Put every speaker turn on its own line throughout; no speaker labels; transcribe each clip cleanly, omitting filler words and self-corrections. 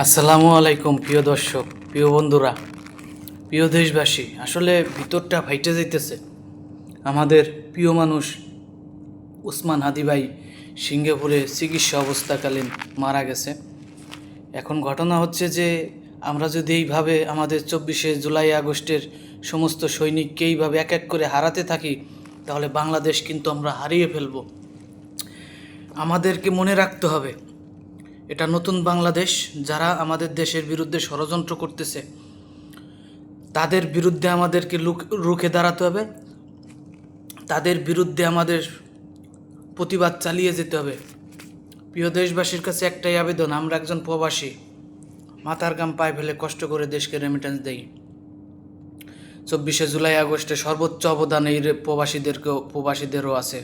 আসসালামু আলাইকুম প্রিয় দর্শক, প্রিয় বন্ধুরা, প্রিয় দেশবাসী। আসলে ভিতরটা ফাইটে যাইতেছে। আমাদের প্রিয় মানুষ উসমান হাদি ভাই সিঙ্গাপুরে চিকিৎসা অবস্থাকালীন মারা গেছে। এখন ঘটনা হচ্ছে যে আমরা যদি এইভাবে আমাদের 24শে জুলাই আগস্টের সমস্ত সৈনিককে এইভাবে এক এক করে হারাতে থাকি, তাহলে বাংলাদেশ কিন্তু আমরা হারিয়ে ফেলব। আমাদেরকে মনে রাখতে হবে, এটা নতুন বাংলাদেশ। যারা আমাদের দেশের বিরুদ্ধে ষড়যন্ত্র করতেছে তাদের বিরুদ্ধে আমাদেরকে রুখে দাঁড়াতে হবে, তাদের বিরুদ্ধে আমাদের প্রতিবাদ চালিয়ে যেতে হবে। প্রিয় দেশবাসীর কাছে একটাই আবেদন, আমরা একজন প্রবাসী, মাথার ঘাম পায়ে ফেলে কষ্ট করে দেশকে রেমিটেন্স দেই। 24শে জুলাই আগস্টে সর্বোচ্চ অবদান এই প্রবাসীদেরও আছে।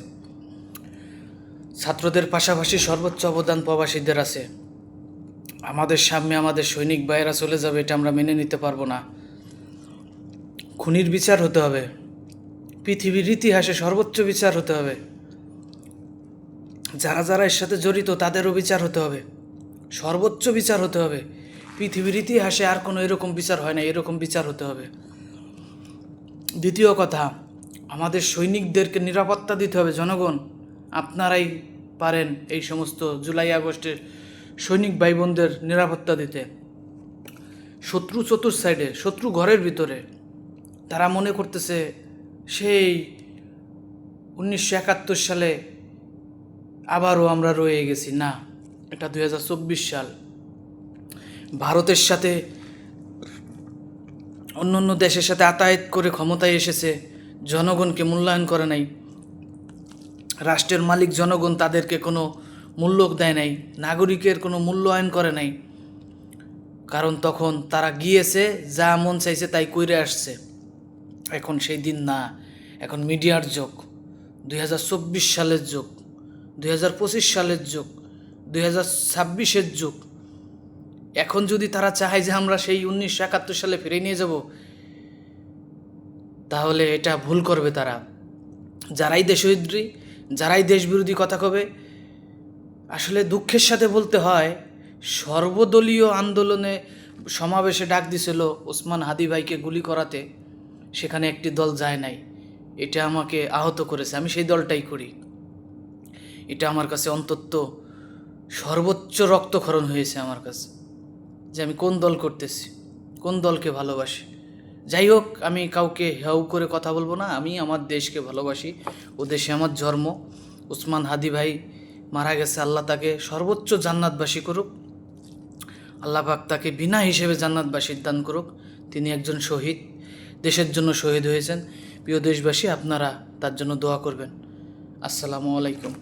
ছাত্রদের পাশাপাশি সর্বোচ্চ অবদান প্রবাসীদের আছে। আমাদের সামনে আমাদের সৈনিক ভাইয়েরা চলে যাবে, এটা আমরা মেনে নিতে পারবো না। খুনির বিচার হতে হবে, পৃথিবীর ইতিহাসে সর্বোচ্চ বিচার হতে হবে। যারা যারা এর সাথে জড়িত তাদেরও বিচার হতে হবে, সর্বোচ্চ বিচার হতে হবে। পৃথিবীর ইতিহাসে আর কোনো এরকম বিচার হয় না, এরকম বিচার হতে হবে। দ্বিতীয় কথা, আমাদের সৈনিকদেরকে নিরাপত্তা দিতে হবে। জনগণ, আপনারাই পারেন এই সমস্ত জুলাই আগস্টের সৈনিক ভাই বোনদের নিরাপত্তা দিতে। শত্রু চতুর সাইডে, শত্রু ঘরের ভিতরে। তারা মনে করতেছে সেই 1971 সালে আবারও আমরা রয়ে গেছি। না, এটা 2024 সাল। ভারতের সাথে অন্য অন্য দেশের সাথে আতায়াত করে ক্ষমতায় এসেছে, জনগণকে মূল্যায়ন করে নাই। রাষ্ট্রের মালিক জনগণ, তাদেরকে কোনো মূল্য দেয় নাই, নাগরিকের কোনো মূল্যায়ন করে নাই। কারণ তখন তারা গিয়েছে, যা মন চাইছে তাই কইরে আসছে। এখন সেই দিন না, এখন মিডিয়ার যুগ, 2024 সালের যুগ, 2025 সালের যুগ, 2026-এর যুগ। এখন যদি তারা চায় যে আমরা সেই 1971 সালে ফিরে নিয়ে যাব, তাহলে এটা ভুল করবে তারা। যারাই দেশবিরোধী, যারাই দেশবিরোধী কথা কবে, আসলে দুঃখের সাথে বলতে হয়, সর্বদলীয় আন্দোলনে সমাবেশে ডাক দিছিল উসমান হাদি ভাইকে গুলি করাতে, সেখানে একটি দল যায় নাই। এটা আমাকে আহত করেছে। আমি সেই দলটাই করি। এটা আমার কাছে অন্তত সর্বোচ্চ রক্তক্ষরণ হয়েছে আমার কাছে, যে আমি কোন দল করতেছি, কোন দলকে ভালোবাসি। যাই হোক, আমি কাউকে হেউ করে কথা বলবো না। আমি আমার দেশকে ভালোবাসি, ও দেশে আমার জন্ম। উসমান হাদি ভাই মারা গেছে, আল্লাহ তাকে সর্বোচ্চ জান্নাতবাসী করুক। আল্লাহ পাক তাকে বিনা হিসেবে জান্নাতবাসীর দান করুক। তিনি একজন শহীদ, দেশের জন্য শহীদ হয়েছেন। প্রিয় দেশবাসী, আপনারা তার জন্য দোয়া করবেন। আসসালামু আলাইকুম।